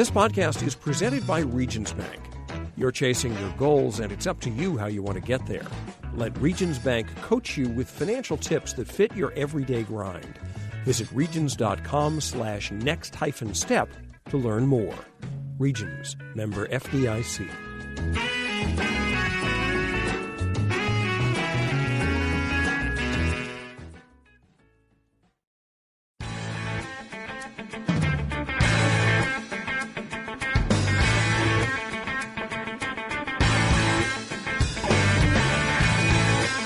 This podcast is presented by Regions Bank. You're chasing your goals, and it's up to you how you want to get there. Let Regions Bank coach you with financial tips that fit your everyday grind. Visit regions.com/next-step to learn more. Regions, member FDIC.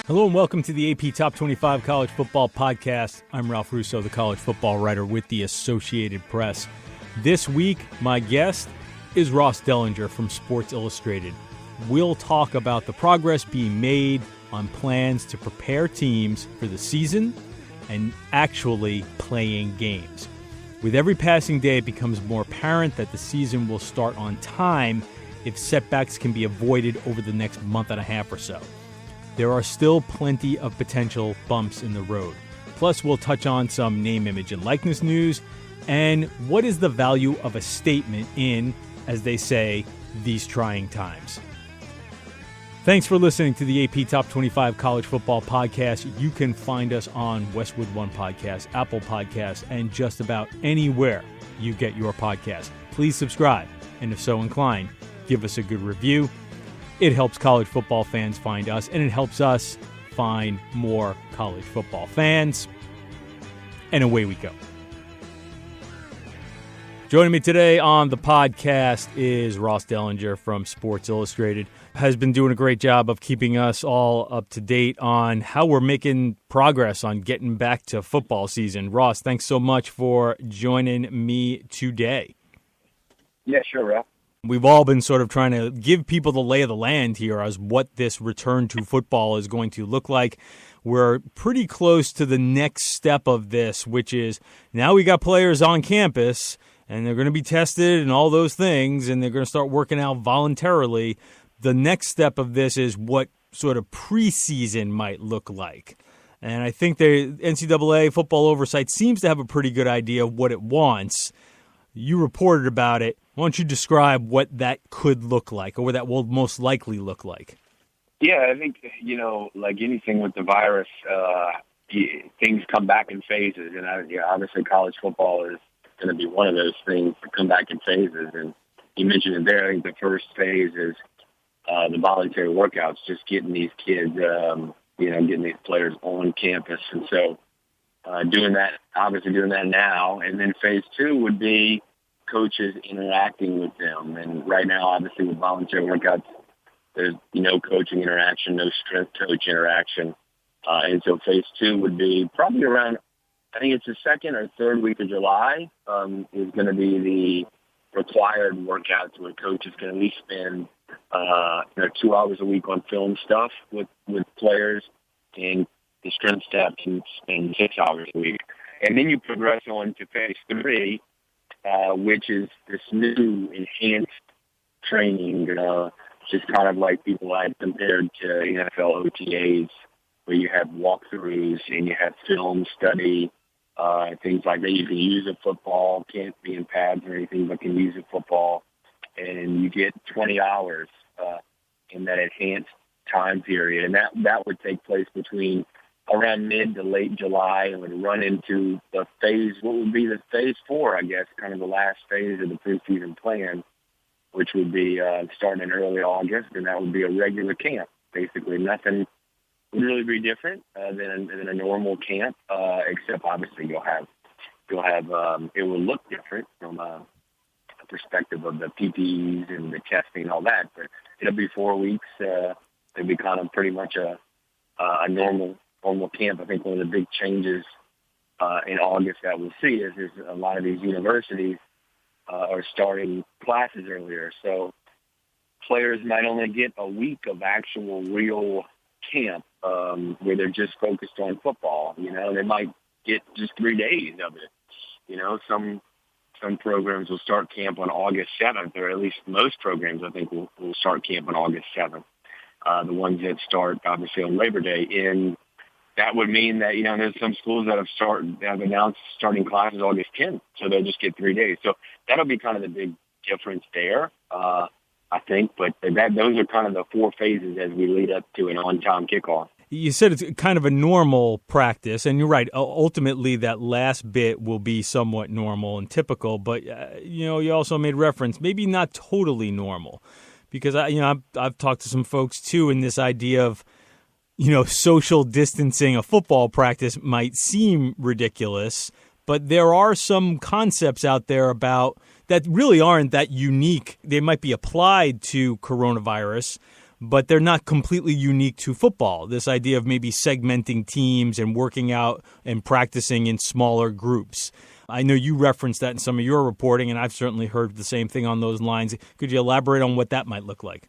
Hello and welcome to the AP Top 25 College Football Podcast. I'm Ralph Russo, the college football writer with the Associated Press. This week, my guest is Ross Dellenger from Sports Illustrated. We'll talk about the progress being made on plans to prepare teams for the season and actually playing games. With every passing day, it becomes more apparent that the season will start on time if setbacks can be avoided over the next month and a half or so. There are still plenty of potential bumps in the road. Plus, we'll touch on some name, image, and likeness news, and what is the value of a statement in, as they say, these trying times. Thanks for listening to the AP Top 25 College Football Podcast. You can find us on Westwood One Podcast, Apple Podcasts, and just about anywhere you get your podcast. Please subscribe, and if so inclined, give us a good review. It helps college football fans find us, and it helps us find more college football fans. And away we go. Joining me today on the podcast is Ross Dellenger from Sports Illustrated. Has been doing a great job of keeping us all up to date on how we're making progress on getting back to football season. Ross, thanks so much for joining me today. Yeah, sure, Ralph. We've all been sort of trying to give people the lay of the land here as what this return to football is going to look like. We're pretty close to the next step of this, which is now we got players on campus, and they're going to be tested and all those things, and they're going to start working out voluntarily. The next step of this is what sort of preseason might look like. And I think the NCAA football oversight seems to have a pretty good idea of what it wants. You reported about it. Why don't you describe what that could look like, or what that will most likely look like? Yeah, I think, like anything with the virus, things come back in phases. And obviously college football is going to be one of those things to come back in phases. And you mentioned it there. I think the first phase is the voluntary workouts, just getting these kids, getting these players on campus. And so doing that now. And then phase two would be coaches interacting with them. And right now, obviously, with voluntary workouts, there's no coaching interaction, no strength coach interaction. And so phase two would be probably around, I think it's the second or third week of July, is going to be the required workouts where coaches can at least spend 2 hours a week on film stuff with players, and the strength staff can spend 6 hours a week. And then you progress on to phase three, which is this new enhanced training, just kind of like people had compared to NFL OTAs, where you have walkthroughs and you have film study, things like that. You can use a football, can't be in pads or anything, but can use a football, and you get 20 hours in that enhanced time period. And that would take place between around mid to late July, and would run into the phase, what would be the phase four, I guess, kind of the last phase of the preseason plan, which would be starting in early August, and that would be a regular camp. Basically, nothing would really be different than a normal camp, except obviously you'll have it will look different from a perspective of the PPEs and the testing and all that, but it'll be 4 weeks. It'll be kind of pretty much a normal camp. I think one of the big changes in August that we'll see is a lot of these universities are starting classes earlier. So players might only get a week of actual real camp where they're just focused on football. They might get just 3 days of it. Some programs will start camp on August 7th, or at least most programs, I think, will start camp on August 7th. The ones that start, obviously, on Labor Day. And that would mean that, there's some schools that have announced starting classes August 10th, so they'll just get 3 days. So that'll be kind of the big difference there, I think. But those are kind of the 4 phases as we lead up to an on-time kickoff. You said it's kind of a normal practice, and you're right. Ultimately, that last bit will be somewhat normal and typical, but you also made reference, maybe not totally normal, because I've talked to some folks too, in this idea of social distancing a football practice might seem ridiculous, but there are some concepts out there about that really aren't that unique. They might be applied to coronavirus, but they're not completely unique to football. This idea of maybe segmenting teams and working out and practicing in smaller groups. I know you referenced that in some of your reporting, and I've certainly heard the same thing on those lines. Could you elaborate on what that might look like?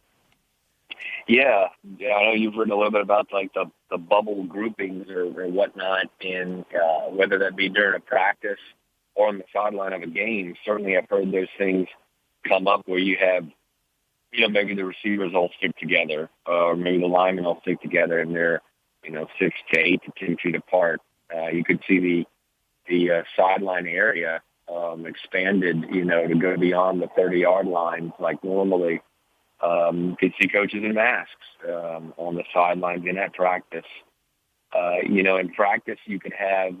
Yeah, I know you've written a little bit about like the bubble groupings or whatnot, and whether that be during a practice or on the sideline of a game. Certainly I've heard those things come up where you have, maybe the receivers all stick together, or maybe the linemen all stick together, and they're, 6 to 8 to 10 feet apart. You could see the sideline area expanded, to go beyond the 30-yard line like normally. You could see coaches in masks on the sidelines in that practice. In practice you could have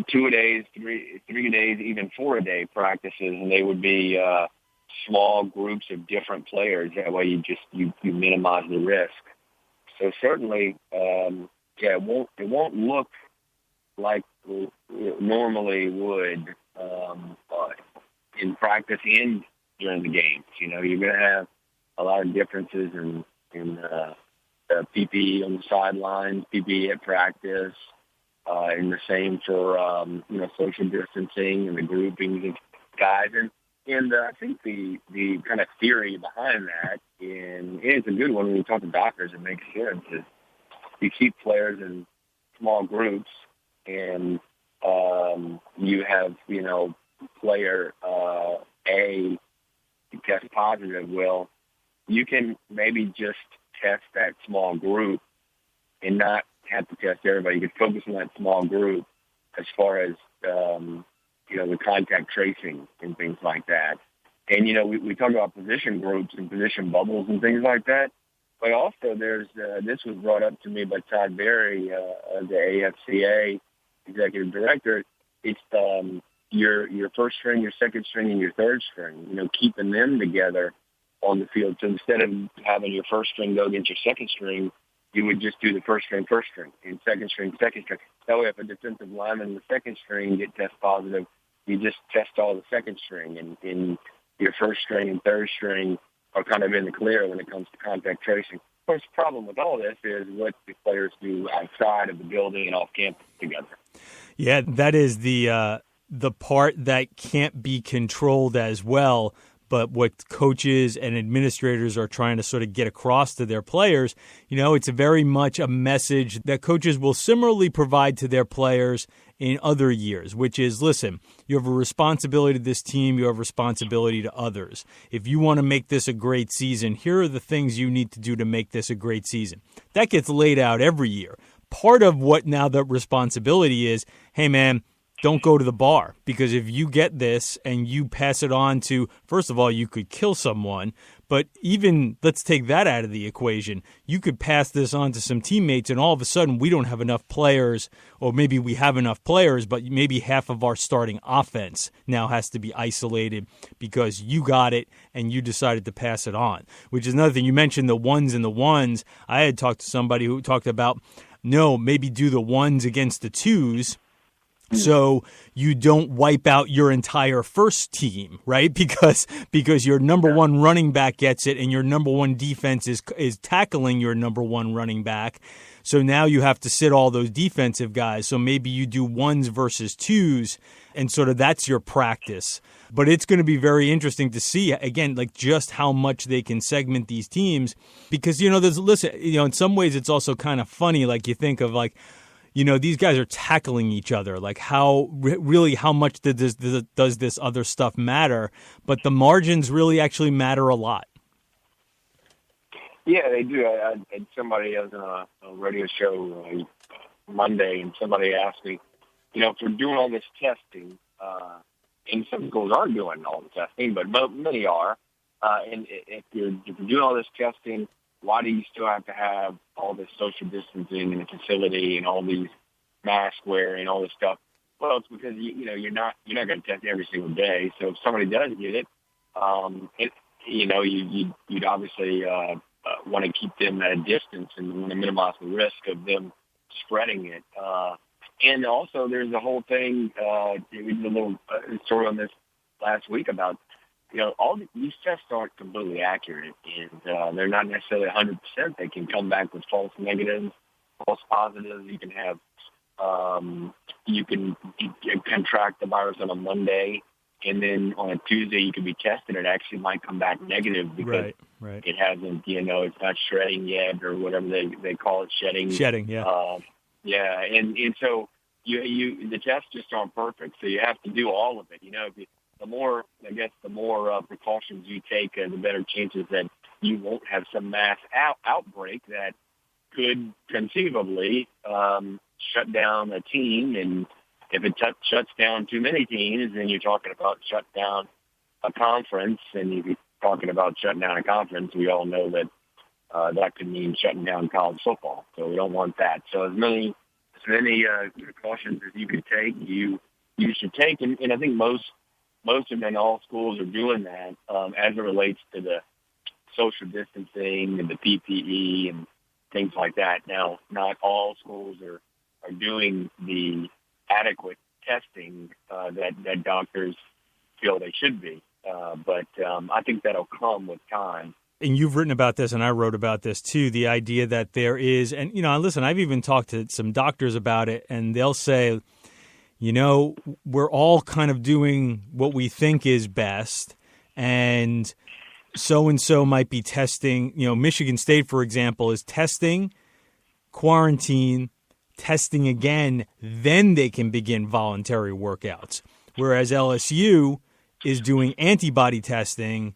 2 days, 3 days, even 4 day practices, and they would be small groups of different players. That way you minimize the risk. So certainly, it won't look like it normally would in practice and during the games. You're going to have a lot of differences in PPE on the sidelines, PPE at practice, and the same for social distancing and the groupings of guys. And I think the kind of theory behind that, and it's a good one when you talk to doctors, it makes sense, is you keep players in small groups, and you have, player A test positive. Well, you can maybe just test that small group and not have to test everybody. You can focus on that small group as far as, the contact tracing and things like that. And, we talk about position groups and position bubbles and things like that. But also there's, this was brought up to me by Todd Berry, the AFCA executive director. It's your first string, your second string, and your third string, keeping them together on the field. So instead of having your first string go against your second string, you would just do the first string, and second string, second string. That way, if a defensive lineman in the second string get test positive, you just test all the second string, and your first string and third string are kind of in the clear when it comes to contact tracing. Of course, the problem with all this is what the players do outside of the building and off campus together. Yeah, that is the part that can't be controlled as well. But what coaches and administrators are trying to sort of get across to their players, it's very much a message that coaches will similarly provide to their players in other years, which is, listen, you have a responsibility to this team, you have a responsibility to others. If you want to make this a great season, here are the things you need to do to make this a great season. That gets laid out every year. Part of what now the responsibility is, hey, man, don't go to the bar, because if you get this and you pass it on to, first of all, you could kill someone, but even let's take that out of the equation. You could pass this on to some teammates and all of a sudden we don't have enough players, or maybe we have enough players, but maybe half of our starting offense now has to be isolated because you got it and you decided to pass it on, which is another thing. You mentioned the ones and the ones. I had talked to somebody who talked about, no, maybe do the ones against the twos, so you don't wipe out your entire first team, right? Because your number one running back gets it and your number one defense is tackling your number one running back. So now you have to sit all those defensive guys. So maybe you do ones versus twos, and sort of that's your practice. But it's going to be very interesting to see, again, like just how much they can segment these teams. Because, in some ways it's also kind of funny. Like you think of these guys are tackling each other. Like how much does this other stuff matter? But the margins really actually matter a lot. Yeah, they do. I had somebody on a radio show Monday, and somebody asked me, if we're doing all this testing, and some schools aren't doing all the testing, but many are. And if you're doing all this testing, why do you still have to have all this social distancing in the facility and all these mask wearing and all this stuff? Well, it's because you're not going to test every single day. So if somebody does get it, you'd obviously want to keep them at a distance and want to minimize the risk of them spreading it. And also, there's the whole thing. We did a little story on this last week about all these tests aren't completely accurate, and they're not necessarily 100%. They can come back with false negatives, false positives. You can have you can contract the virus on a Monday, and then on a Tuesday you can be tested. It actually might come back negative because it hasn't, it's not shredding yet, or whatever they call it, shedding. Shedding, yeah. Yeah, and so the tests just aren't perfect, so you have to do all of it. The more precautions you take, the better chances that you won't have some mass outbreak that could conceivably shut down a team. And if it shuts down too many teams, then you're talking about shut down a conference. And if you're talking about shutting down a conference, we all know that that could mean shutting down college football. So we don't want that. So as many precautions as you could take, you should take. And I think most of them in all schools are doing that as it relates to the social distancing and the PPE and things like that. Now, not all schools are doing the adequate testing that doctors feel they should be. But I think that'll come with time. And you've written about this, and I wrote about this too, the idea that there is, and, listen, I've even talked to some doctors about it, and they'll say, we're all kind of doing what we think is best, and so might be testing. Michigan State, for example, is testing, quarantine, testing again, then they can begin voluntary workouts. Whereas LSU is doing antibody testing,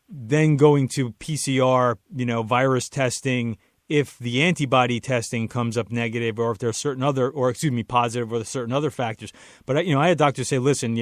then going to PCR, virus testing, if the antibody testing comes up negative, or if there's positive, or there's certain other factors. But I had doctors say, listen,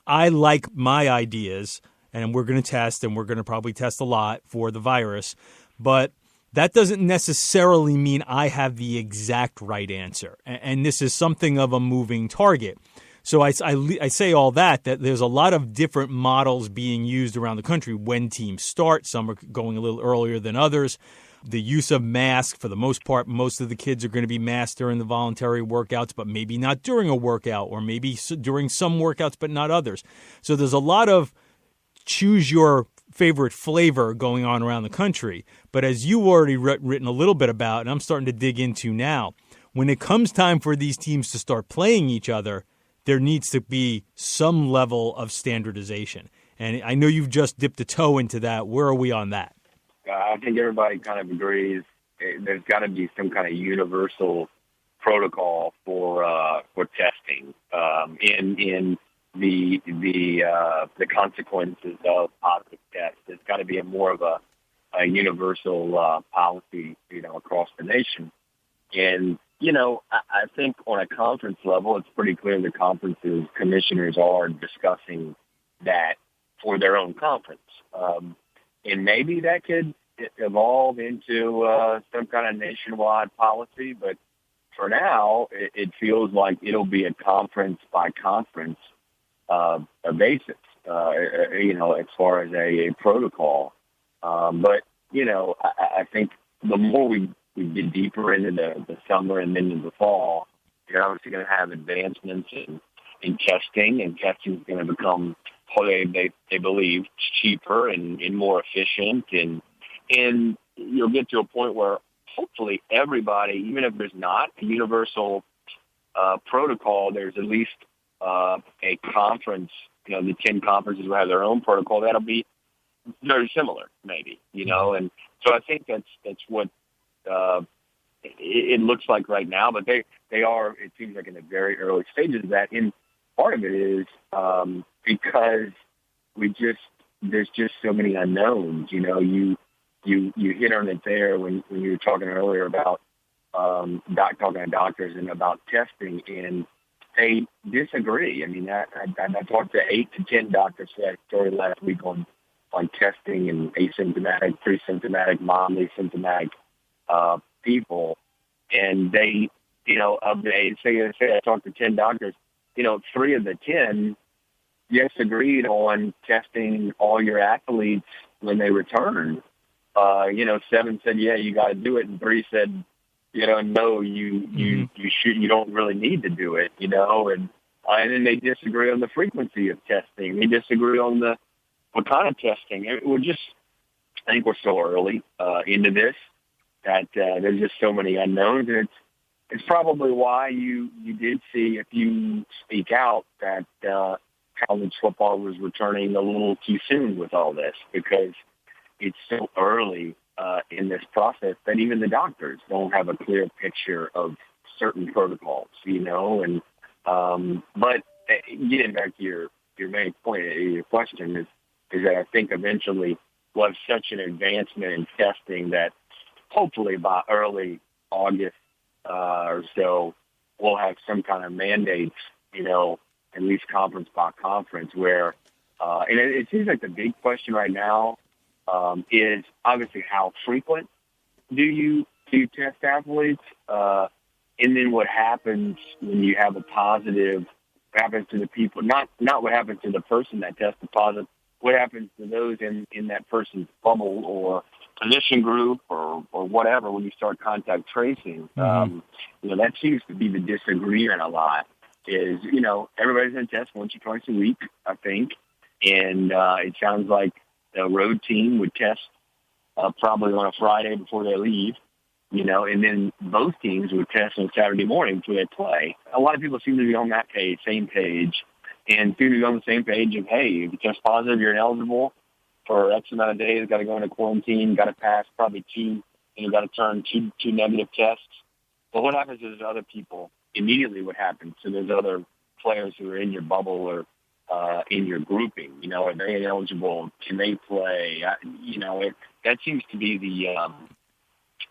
I like my ideas, and we're going to test, and we're going to probably test a lot for the virus, but that doesn't necessarily mean I have the exact right answer. And this is something of a moving target. So I say all that there's a lot of different models being used around the country when teams start. Some are going a little earlier than others. The use of masks, for the most part, most of the kids are going to be masked during the voluntary workouts, but maybe not during a workout, or maybe during some workouts, but not others. So there's a lot of choose your favorite flavor going on around the country. But as you've already written a little bit about, and I'm starting to dig into now, when it comes time for these teams to start playing each other, there needs to be some level of standardization. And I know you've just dipped a toe into that. Where are we on that? I think everybody kind of agrees there's got to be some kind of universal protocol for testing in the consequences of positive tests. There's got to be more of a universal policy, across the nation. And I think on a conference level, it's pretty clear the conferences commissioners are discussing that for their own conference. And maybe that could evolve into some kind of nationwide policy. But for now, it feels like it'll be a conference by conference basis, as far as a protocol. But I think the more we get deeper into the summer and then into the fall, you're obviously going to have advancements in testing, and testing is going to become, they believe, cheaper and more efficient, and you'll get to a point where hopefully everybody, even if there's not a universal protocol, there's at least a conference. The 10 conferences will have their own protocol that'll be very similar, maybe. And so I think that's what it looks like right now. But they are, it seems like, in the very early stages of that. And part of it is because there's just so many unknowns. You hit on it there when you were talking earlier about talking to doctors and about testing. And they disagree. I mean, I talked to 8 to 10 doctors for that story last week on testing and asymptomatic, pre-symptomatic, mildly symptomatic people. And they, of the 8, say I talked to 10 doctors, 3 of the 10 disagreed on testing all your athletes when they return. 7 said, yeah, you got to do it. And 3 said, no, you should, you don't really need to do it, and then they disagree on the frequency of testing. They disagree on what kind of testing. I think we're so early into this that there's just so many unknowns. And it's probably why you did see, if you speak out, that college football was returning a little too soon with all this, because it's so early in this process that even the doctors don't have a clear picture of certain protocols, and but getting back to your main point, your question is that I think eventually we'll have such an advancement in testing that hopefully by early August or so, we'll have some kind of mandates, at least conference by conference, where and it seems like the big question right now is obviously how frequent do you test athletes, and then what happens when you have a positive. What happens to the people? Not what happens to the person that tested positive. What happens to those in that person's bubble or position group or whatever when you start contact tracing? That seems to be the disagreement a lot. Is everybody's going to test once or twice a week, I think, and it sounds like the road team would test probably on a Friday before they leave, and then both teams would test on Saturday morning before they play. A lot of people seem to be on that same page, and seem to be on the same page of, hey, if you test positive, you're ineligible for X amount of days, got to go into quarantine, got to pass probably 2, and you got to turn two negative tests. But what happens to those other people? Immediately what happens to those other players who are in your bubble or in your grouping? Are they ineligible? Can they play? That seems to be the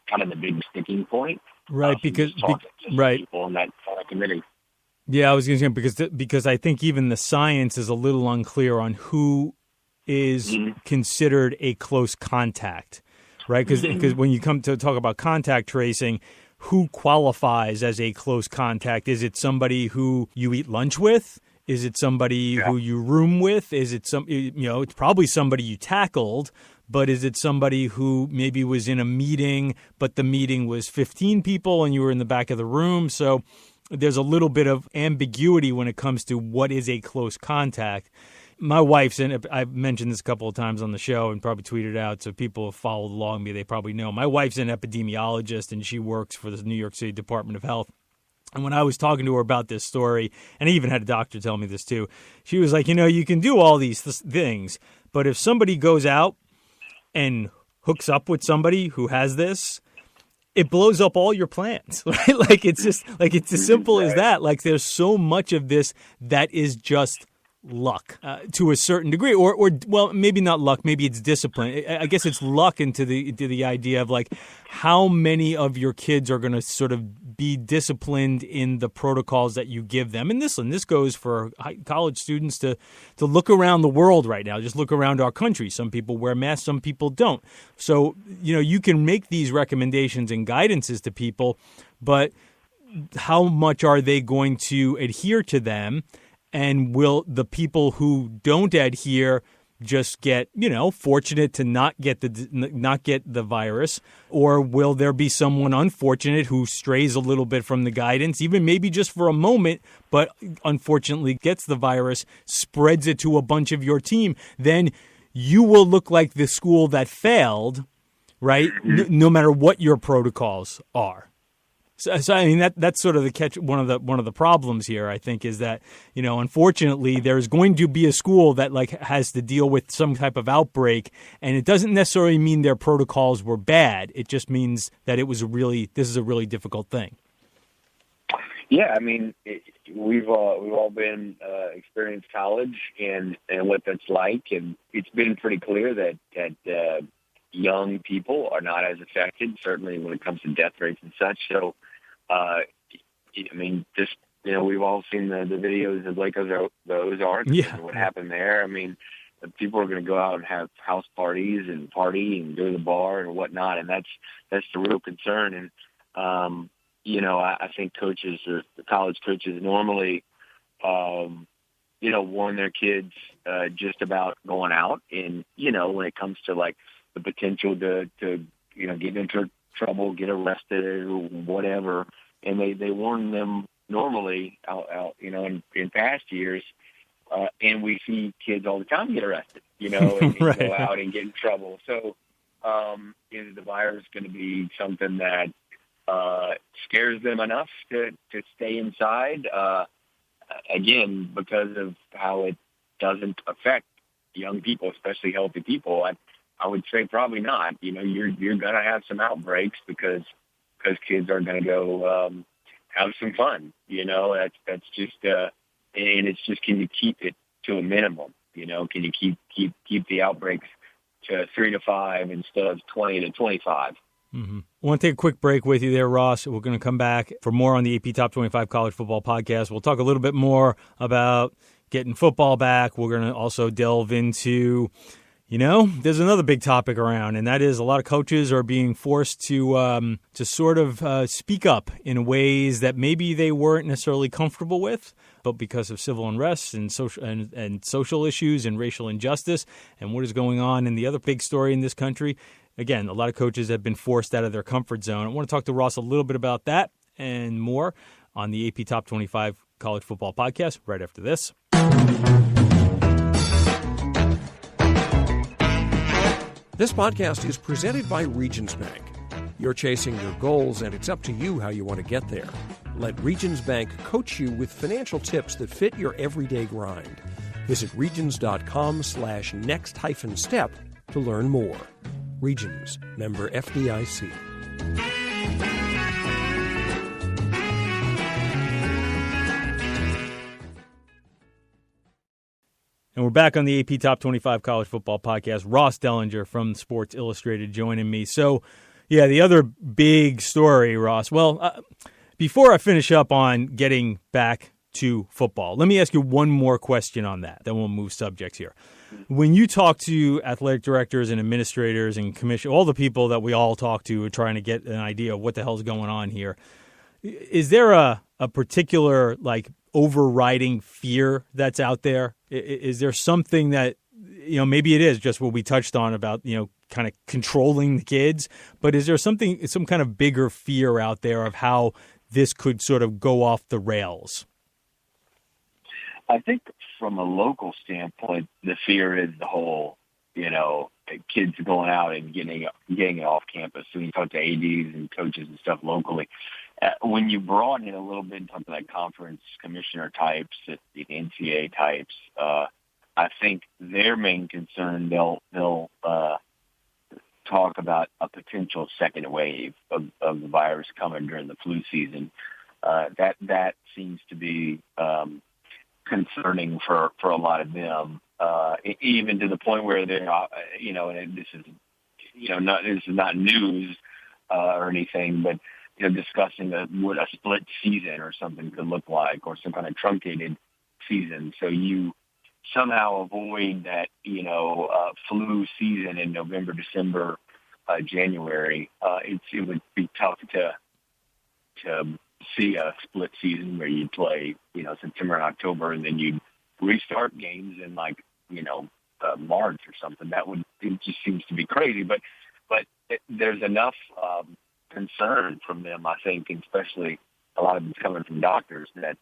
kind of the big sticking point. Right, because people on that committee. Yeah, I was going to say because I think even the science is a little unclear on who is considered a close contact, right? Because when you come to talk about contact tracing, who qualifies as a close contact? Is it somebody who you eat lunch with? Is it somebody who you room with? Is it it's probably somebody you tackled, but is it somebody who maybe was in a meeting, but the meeting was 15 people and you were in the back of the room? So there's a little bit of ambiguity when it comes to what is a close contact. My wife's I've mentioned this a couple of times on the show and probably tweeted out, so people have followed along me, they probably know. My wife's an epidemiologist, and she works for the New York City Department of Health. And when I was talking to her about this story, and I even had a doctor tell me this too, she was like, you can do all these things, but if somebody goes out and hooks up with somebody who has this, it blows up all your plans, right? Like, it's as simple as that. Like, there's so much of this that is just luck to a certain degree, or well, maybe not luck, maybe it's discipline. I guess it's luck into the idea of like how many of your kids are going to sort of be disciplined in the protocols that you give them. And this goes for college students to look around the world right now. Just look around our country. Some people wear masks, some people don't. So you can make these recommendations and guidances to people, but how much are they going to adhere to them? And will the people who don't adhere just get, fortunate to not get the virus, or will there be someone unfortunate who strays a little bit from the guidance, even maybe just for a moment, but unfortunately gets the virus, spreads it to a bunch of your team? Then you will look like the school that failed, right? No matter what your protocols are. So I mean that's sort of the catch. One of the problems here, I think, is that unfortunately there's going to be a school that has to deal with some type of outbreak, and it doesn't necessarily mean their protocols were bad. It just means that this is a really difficult thing. Yeah, I mean we've all been experienced college and what that's like, and it's been pretty clear that young people are not as affected, certainly when it comes to death rates and such. So, I mean, this we've all seen the videos of Lake Ozarks and what happened there. I mean, people are going to go out and have house parties and party and go to the bar and whatnot, and that's the real concern. And I think coaches or the college coaches normally, warn their kids just about going out, and when it comes to like the potential to get into trouble, get arrested, or whatever, and they warn them normally out in past years. And we see kids all the time get arrested, and right. Go out and get in trouble. So, the virus is going to be something that scares them enough to stay inside, again, because of how it doesn't affect young people, especially healthy people. I would say probably not. You're going to have some outbreaks because kids are going to go have some fun. That's just and it's just, can you keep it to a minimum? Can you keep the outbreaks to 3 to 5 instead of 20 to 25? Mm-hmm. I want to take a quick break with you there, Ross. We're going to come back for more on the AP Top 25 College Football Podcast. We'll talk a little bit more about getting football back. We're going to also delve into, there's another big topic around, and that is a lot of coaches are being forced to sort of speak up in ways that maybe they weren't necessarily comfortable with, but because of civil unrest and social issues and racial injustice and what is going on in the other big story in this country. Again, a lot of coaches have been forced out of their comfort zone. I want to talk to Ross a little bit about that and more on the AP Top 25 College Football Podcast right after this. This podcast is presented by Regions Bank. You're chasing your goals, and it's up to you how you want to get there. Let Regions Bank coach you with financial tips that fit your everyday grind. Visit regions.com/next-step to learn more. Regions, member FDIC. And we're back on the AP Top 25 College Football Podcast. Ross Dellenger from Sports Illustrated joining me. So, the other big story, Ross. Well, before I finish up on getting back to football, let me ask you one more question on that. Then we'll move subjects here. When you talk to athletic directors and administrators and commission, all the people that we all talk to are trying to get an idea of what the hell's going on here, is there a particular overriding fear that's out there? Is there something that, maybe it is just what we touched on about, kind of controlling the kids, but is there some kind of bigger fear out there of how this could sort of go off the rails? I think from a local standpoint, the fear is the whole, kids going out and getting it off campus. So you talk to ADs and coaches and stuff locally. When you broaden it a little bit, something like conference commissioner types, the NCAA types, I think their main concern, they'll talk about a potential second wave of the virus coming during the flu season. That seems to be concerning for a lot of them, even to the point where they're, and this is not news or anything, but discussing what a split season or something could look like, or some kind of truncated season. So you somehow avoid that, flu season in November, December, January. It would be tough to see a split season where you play, September and October, and then you restart games in March or something. It just seems to be crazy. But there's enough concern from them, I think, especially a lot of it's coming from doctors, that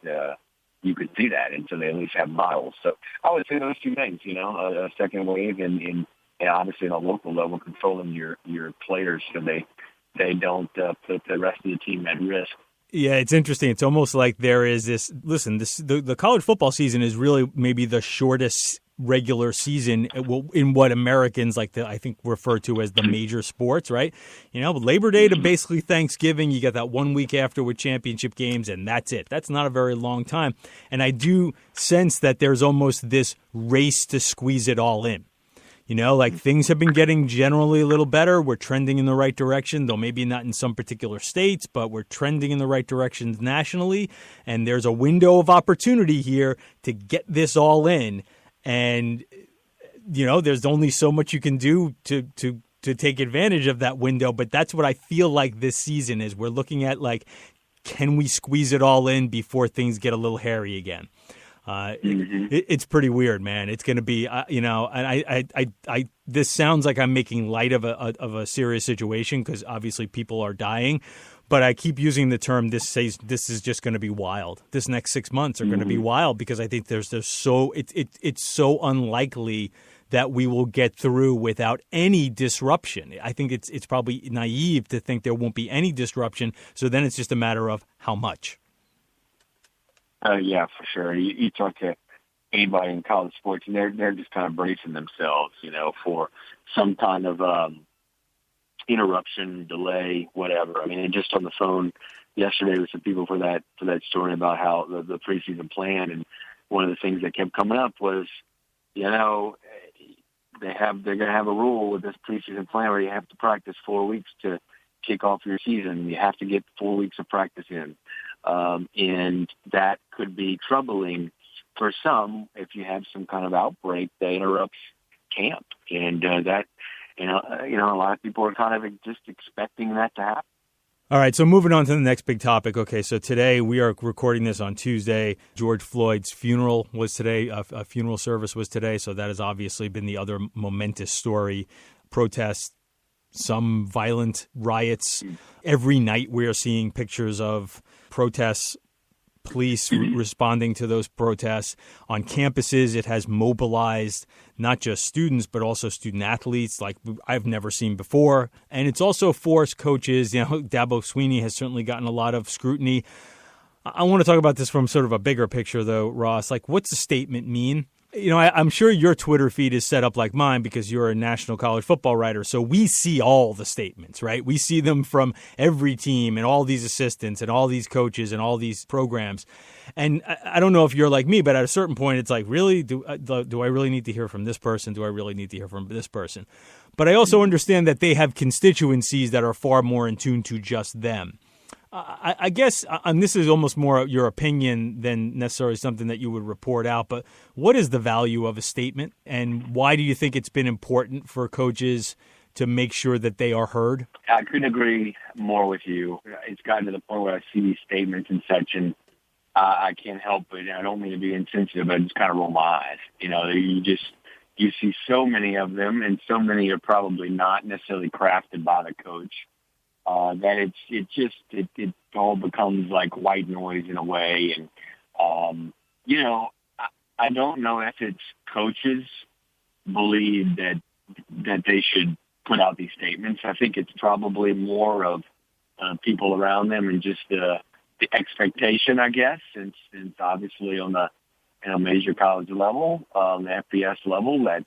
you could see that, and so they at least have models. So I would say those two things, a second wave and obviously on a local level, controlling your players so they don't put the rest of the team at risk. Yeah, it's interesting. It's almost like there is this. Listen, the college football season is really maybe the shortest regular season in what Americans I think refer to as the major sports, right? Labor Day to basically Thanksgiving, you get that 1 week after with championship games, and that's it. That's not a very long time. And I do sense that there's almost this race to squeeze it all in. Like things have been getting generally a little better. We're trending in the right direction, though maybe not in some particular states, but we're trending in the right direction nationally. And there's a window of opportunity here to get this all in. And, there's only so much you can do to take advantage of that window. But that's what I feel like this season is. We're looking at can we squeeze it all in before things get a little hairy again? It's pretty weird, man. It's going to be, and I this sounds like I'm making light of a serious situation because obviously people are dying, but I keep using the term. This is just going to be wild. This next 6 months are going to be wild because I think it's so unlikely that we will get through without any disruption. I think it's probably naive to think there won't be any disruption. So then it's just a matter of how much. Yeah, for sure. You talk to anybody in college sports, and they're just kind of bracing themselves, for some kind of interruption, delay, whatever. I mean, and just on the phone yesterday with some people for that story about how the preseason plan, and one of the things that kept coming up was, they're going to have a rule with this preseason plan where you have to practice 4 weeks to kick off your season. You have to get 4 weeks of practice in. And that could be troubling for some if you have some kind of outbreak that interrupts camp. And a lot of people are kind of just expecting that to happen. All right, so moving on to the next big topic. Okay, so today we are recording this on Tuesday. George Floyd's funeral was today. A funeral service was today, so that has obviously been the other momentous story. Protests, some violent riots. Every night we are seeing pictures of protests, police responding to those protests. On campuses, it has mobilized not just students, but also student athletes like I've never seen before. And it's also forced coaches. Dabo Swinney has certainly gotten a lot of scrutiny. I want to talk about this from sort of a bigger picture, though, Ross. What's the statement mean? I'm sure your Twitter feed is set up like mine because you're a national college football writer. So we see all the statements, right? We see them from every team and all these assistants and all these coaches and all these programs. And I don't know if you're like me, but at a certain point, it's like, really, do I really need to hear from this person? Do I really need to hear from this person? But I also understand that they have constituencies that are far more in tune to just them. I guess, and this is almost more your opinion than necessarily something that you would report out, but what is the value of a statement, and why do you think it's been important for coaches to make sure that they are heard? I couldn't agree more with you. It's gotten to the point where I see these statements and such, and I can't help it. I don't mean to be insensitive, but I just kind of roll my eyes. You see so many of them, and so many are probably not necessarily crafted by the coach. That it all becomes like white noise in a way. And, I don't know if it's coaches believe that they should put out these statements. I think it's probably more of people around them and just the expectation, I guess, since obviously on the major college level, the FBS level, that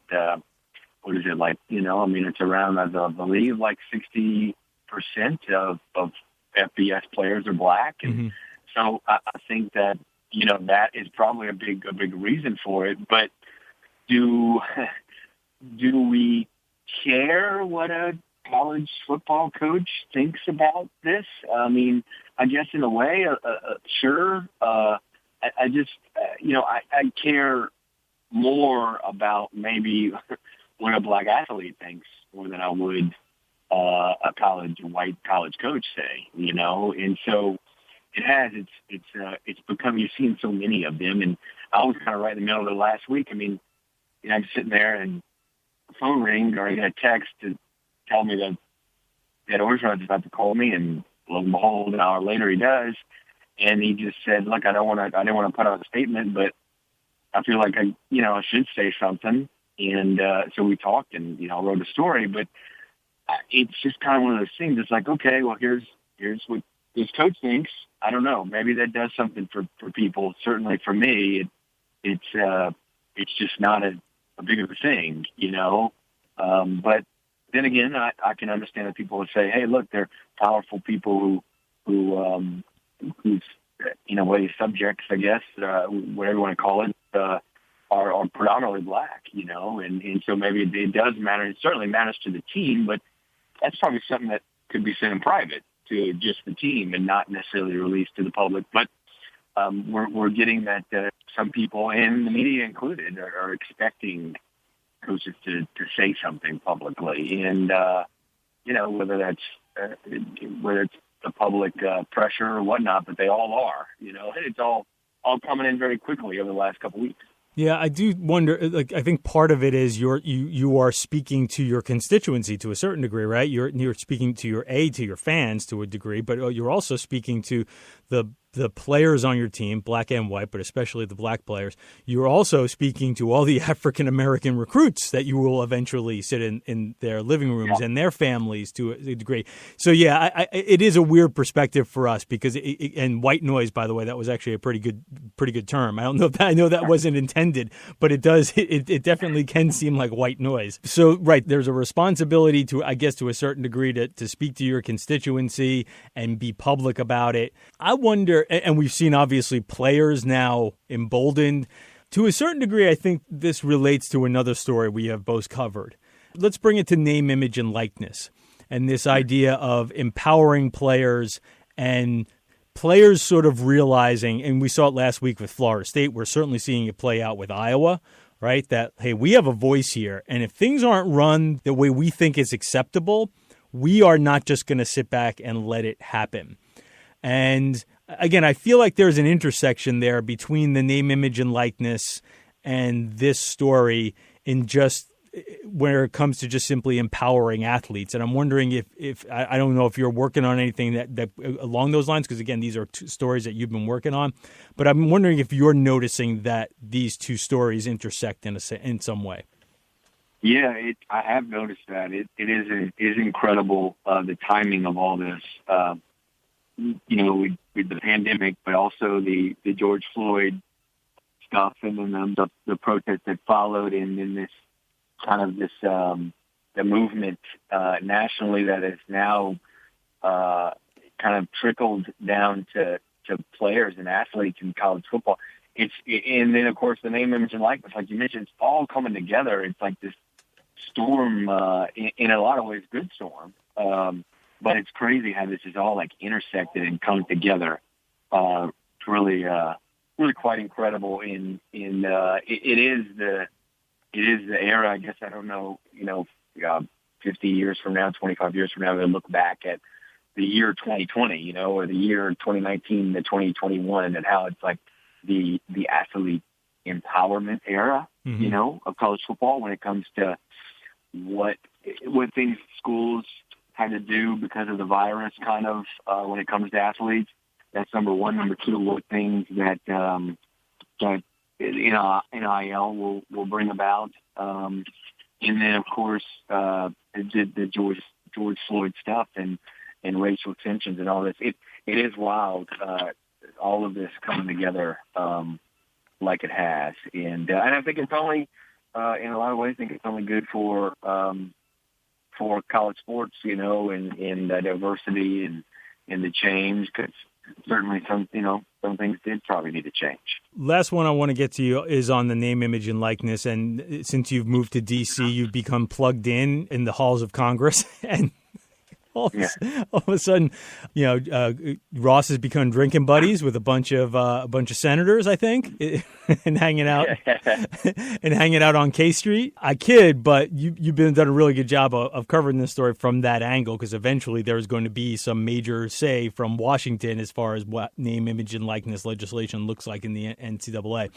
what is it like? It's around, I believe, like 60% of FBS players are black, and so I think that that is probably a big reason for it. But do we care what a college football coach thinks about this? I mean, I guess in a way, sure. I just I care more about maybe what a black athlete thinks more than I would a white college coach say, and so it's become, you've seen so many of them, and I was kind of right in the middle of it last week. I mean, I'm sitting there and the phone rings, or I get a text to tell me that Orgeron's about to call me, and lo and behold, an hour later he does, and he just said, "Look, I didn't want to put out a statement, but I feel like I should say something," and so we talked, and I wrote a story, but it's just kind of one of those things. It's like, okay, well, here's what this coach thinks. I don't know. Maybe that does something for people. Certainly for me, it's just not a big of a thing, But then again, I can understand that people would say, hey, look, they're powerful people who's, subjects, I guess, whatever you want to call it, are predominantly black, and so maybe it does matter. It certainly matters to the team, but that's probably something that could be sent in private to just the team and not necessarily released to the public. But we're getting that some people, and the media included, are expecting coaches to say something publicly, and whether it's the public pressure or whatnot, but they all are, and it's all coming in very quickly over the last couple of weeks. Yeah, I do wonder, I think part of it is you are speaking to your constituency to a certain degree, right? You're speaking to your fans to a degree, but you're also speaking to the players on your team, black and white, but especially the black players. You're also speaking to all the African-American recruits that you will eventually sit in their living rooms and their families to a degree. So, yeah, it is a weird perspective for us because and white noise, by the way, that was actually a pretty good term. I know that wasn't intended, but it does. It definitely can seem like white noise. So, right, there's a responsibility to a certain degree to speak to your constituency and be public about it. I wonder. And we've seen, obviously, players now emboldened. To a certain degree, I think this relates to another story we have both covered. Let's bring it to name, image, and likeness. And this idea of empowering players and players sort of realizing, and we saw it last week with Florida State, we're certainly seeing it play out with Iowa, right? That, hey, we have a voice here. And if things aren't run the way we think is acceptable, we are not just going to sit back and let it happen. And again, I feel like there's an intersection there between the name, image, and likeness and this story in just where it comes to just simply empowering athletes. And I'm wondering if I don't know if you're working on anything that along those lines, because, again, these are two stories that you've been working on. But I'm wondering if you're noticing that these two stories intersect in some way. Yeah, I have noticed that. It is incredible, the timing of all this. With the pandemic, but also the George Floyd stuff, and then the protest that followed, and then this kind of the movement nationally that is now kind of trickled down to players and athletes in college football. And then of course the name, image, and likeness, like you mentioned, it's all coming together. It's like this storm, in a lot of ways, good storm. But it's crazy how this is all like intersected and come together. It's really quite incredible. It is the era. I guess I don't know. 50 years from now, 25 years from now, they look back at the year 2020, or the year 2019 to 2021, and how it's like the athlete empowerment era, of college football when it comes to what things schools had to do because of the virus, kind of, when it comes to athletes. That's number one. Number two, what things that NIL will bring about. And then, of course, the George Floyd stuff and racial tensions and all this. It is wild, all of this coming together like it has. And I think it's only, in a lot of ways, I think it's only good for college sports, and the diversity and the change, because certainly some things did probably need to change. Last one I want to get to you is on the name, image, and likeness. And since you've moved to D.C., you've become plugged in the halls of Congress. And all of a sudden, Ross has become drinking buddies with a bunch of senators, I think, and hanging out on K Street. I kid, but you've done a really good job of covering this story from that angle, because eventually there's going to be some major say from Washington as far as what name, image, and likeness legislation looks like in the NCAA.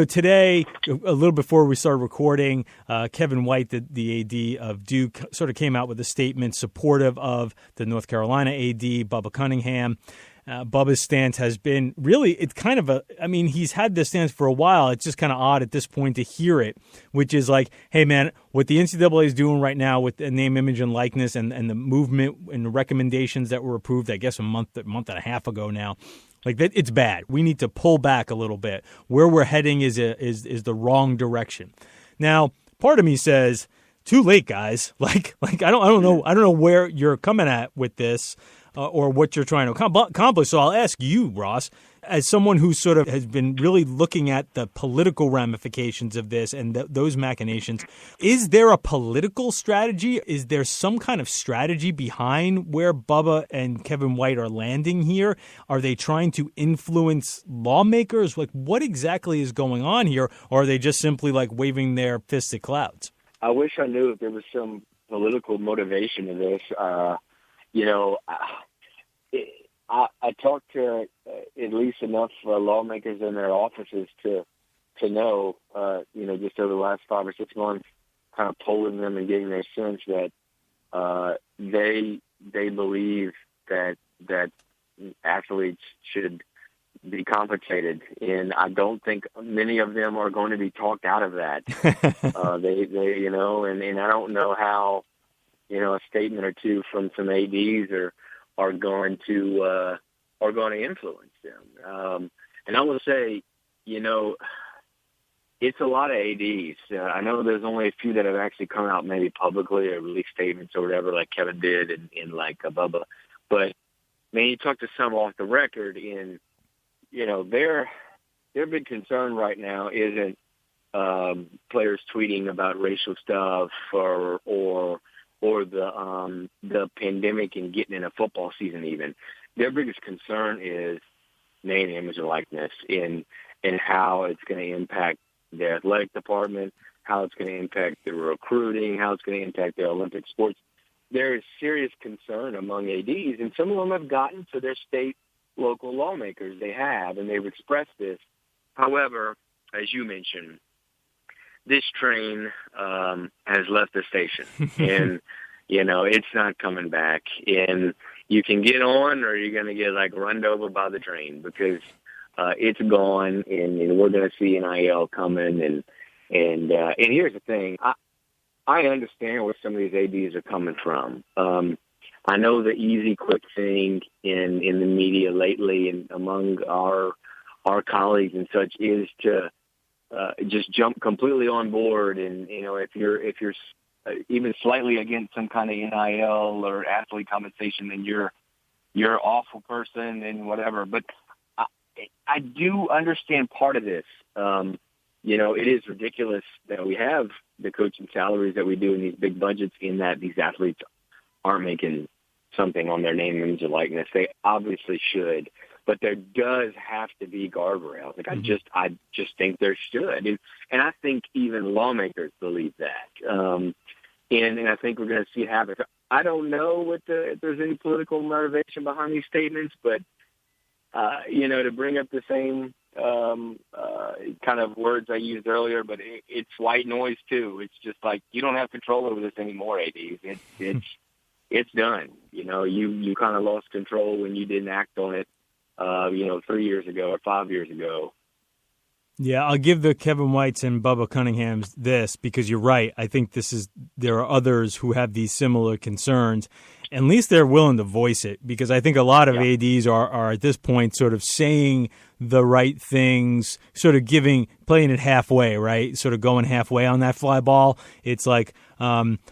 Today, a little before we started recording, Kevin White, the AD of Duke, sort of came out with a statement supportive of the North Carolina AD, Bubba Cunningham. Bubba's stance has been really, it's kind of he's had this stance for a while. It's just kind of odd at this point to hear it, which is like, hey, man, what the NCAA is doing right now with the name, image, and likeness and the movement and the recommendations that were approved, I guess, a month and a half ago now, like that, it's bad. We need to pull back a little bit. Where we're heading is the wrong direction. Now, part of me says, too late, guys. Like I don't know where you're coming at with this or what you're trying to accomplish. So I'll ask you, Ross. as someone who sort of has been really looking at the political ramifications of this and those machinations, is there a political strategy? Is there some kind of strategy behind where Bubba and Kevin White are landing here? Are they trying to influence lawmakers? Like, what exactly is going on here? Or are they just simply like waving their fists at clouds? I wish I knew if there was some political motivation to this. I talked to at least enough lawmakers in their offices to know, just over the last 5 or 6 months, kind of polling them and getting their sense that they believe that athletes should be compensated, and I don't think many of them are going to be talked out of that. And I don't know how, a statement or two from some ADs are going to influence them. And I will say, it's a lot of ADs. I know there's only a few that have actually come out maybe publicly or released statements or whatever, like Kevin did and like Bubba. But man, you talk to some off the record, and their big concern right now isn't players tweeting about racial stuff or the pandemic and getting in a football season even. Their biggest concern is name, image, and likeness and how it's going to impact their athletic department, how it's going to impact their recruiting, how it's going to impact their Olympic sports. There is serious concern among ADs, and some of them have gotten to their state, local lawmakers. They have, and they've expressed this. However, as you mentioned, this train has left the station, and it's not coming back. And you can get on, or you're going to get like run over by the train because it's gone, and we're going to see NIL coming. And here's the thing: I understand where some of these ADs are coming from. I know the easy, quick thing in the media lately and among our colleagues and such is to just jump completely on board. And if you're even slightly against some kind of NIL or athlete compensation, then you're an awful person and whatever. But I do understand part of this. It is ridiculous that we have the coaching salaries that we do in these big budgets, in that these athletes aren't making something on their name, image, and likeness. They obviously should, but there does have to be guardrails. Like I just think there should, and I think even lawmakers believe that. And I think we're going to see it happen. I don't know if there's any political motivation behind these statements, but to bring up the same kind of words I used earlier, but it's white noise too. It's just like, you don't have control over this anymore, ADs. It's done. You kind of lost control when you didn't act on it, 3 years ago or 5 years ago. Yeah, I'll give the Kevin Whites and Bubba Cunninghams this, because you're right. I think there are others who have these similar concerns. At least they're willing to voice it, because I think a lot of ADs are at this point sort of saying the right things, sort of playing it halfway, right? Sort of going halfway on that fly ball. It's like,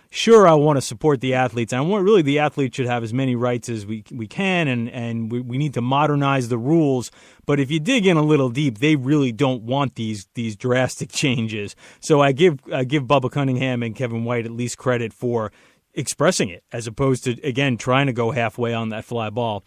sure, I want to support the athletes. I want really the athletes should have as many rights as we can, and we need to modernize the rules. But if you dig in a little deep, they really don't want these drastic changes. So I give Bubba Cunningham and Kevin White at least credit for expressing it, as opposed to, again, trying to go halfway on that fly ball.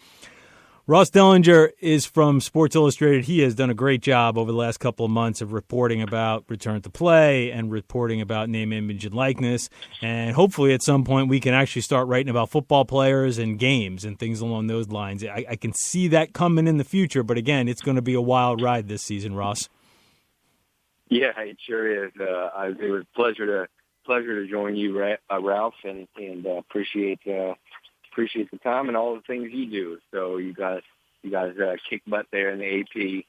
Ross Dellenger is from Sports Illustrated. He has done a great job over the last couple of months of reporting about return to play and reporting about name, image, and likeness. And hopefully at some point we can actually start writing about football players and games and things along those lines. I can see that coming in the future, but again, it's going to be a wild ride this season, Ross. Yeah, it sure is. It was a pleasure to join you, Ralph, and appreciate the time and all the things you do. So you guys kick butt there in the AP,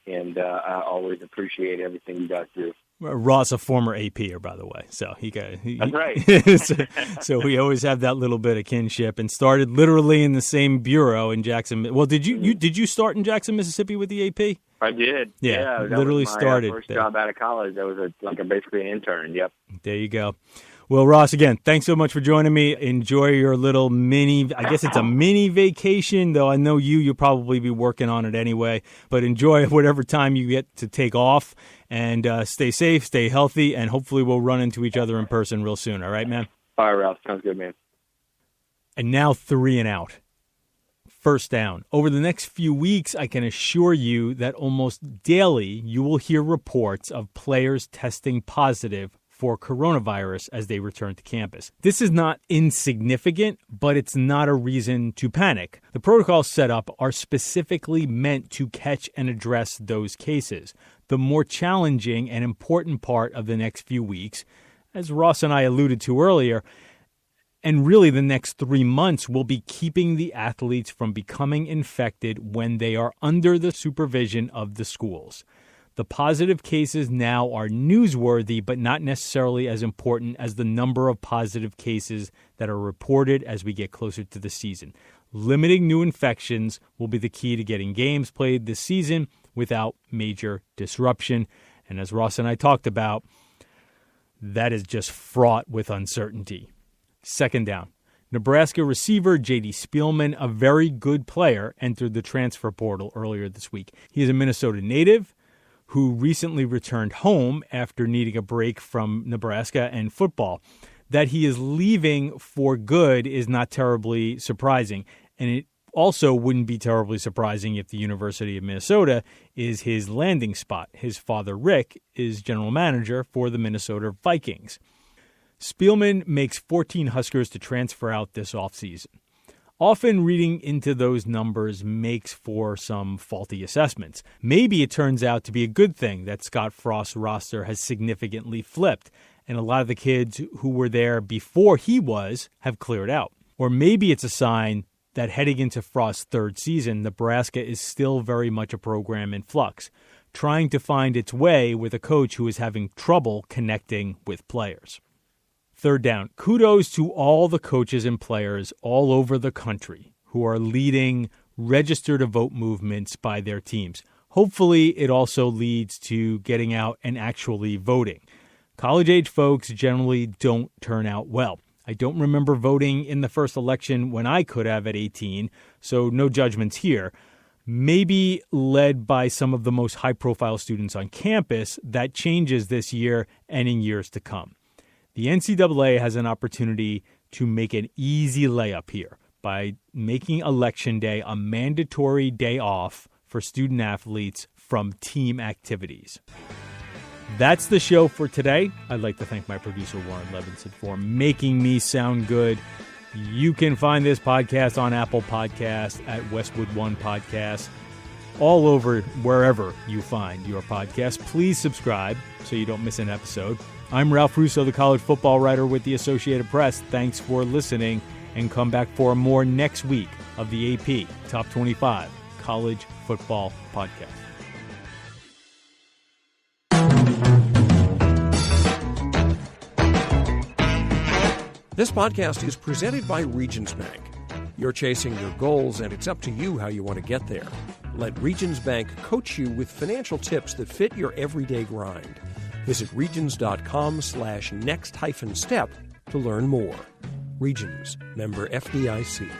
and I always appreciate everything you guys do. Ross, a former APer, by the way, so that's right. so we always have that little bit of kinship, and started literally in the same bureau in Jackson. Well, did you start in Jackson, Mississippi with the AP? I did. Yeah, that literally was my started first job out of college. That was basically an intern. Yep. There you go. Well, Ross, again, thanks so much for joining me. Enjoy your little I guess it's a mini vacation, though I know you'll probably be working on it anyway. But enjoy whatever time you get to take off, and stay safe, stay healthy, and hopefully we'll run into each other in person real soon. All right, man? All right, Ralph. Sounds good, man. And now 3 and out. First down. Over the next few weeks, I can assure you that almost daily you will hear reports of players testing positive for coronavirus as they return to campus. This is not insignificant, but it's not a reason to panic. The protocols set up are specifically meant to catch and address those cases. The more challenging and important part of the next few weeks, as Ross and I alluded to earlier, and really the next 3 months, will be keeping the athletes from becoming infected when they are under the supervision of the schools. The positive cases now are newsworthy, but not necessarily as important as the number of positive cases that are reported as we get closer to the season. Limiting new infections will be the key to getting games played this season without major disruption. And as Ross and I talked about, that is just fraught with uncertainty. Second down. Nebraska receiver J.D. Spillman, a very good player, entered the transfer portal earlier this week. He is a Minnesota native who recently returned home after needing a break from Nebraska and football. That he is leaving for good is not terribly surprising, and it also wouldn't be terribly surprising if the University of Minnesota is his landing spot. His father, Rick, is general manager for the Minnesota Vikings. Spillman makes 14 Huskers to transfer out this offseason. Often reading into those numbers makes for some faulty assessments. Maybe it turns out to be a good thing that Scott Frost's roster has significantly flipped, and a lot of the kids who were there before he have cleared out. Or maybe it's a sign that heading into Frost's third season, Nebraska is still very much a program in flux, trying to find its way with a coach who is having trouble connecting with players. Third down. Kudos to all the coaches and players all over the country who are leading register-to-vote movements by their teams. Hopefully, it also leads to getting out and actually voting. College-age folks generally don't turn out well. I don't remember voting in the first election when I could have at 18, so no judgments here. Maybe led by some of the most high-profile students on campus, that changes this year and in years to come. The NCAA has an opportunity to make an easy layup here by making Election Day a mandatory day off for student athletes from team activities. That's the show for today. I'd like to thank my producer, Warren Levinson, for making me sound good. You can find this podcast on Apple Podcasts, at Westwood One Podcasts, all over wherever you find your podcast. Please subscribe so you don't miss an episode. I'm Ralph Russo, the college football writer with the Associated Press. Thanks for listening, and come back for more next week of the AP Top 25 College Football Podcast. This podcast is presented by Regions Bank. You're chasing your goals, and it's up to you how you want to get there. Let Regions Bank coach you with financial tips that fit your everyday grind. Visit regions.com/next-step to learn more. Regions, member FDIC.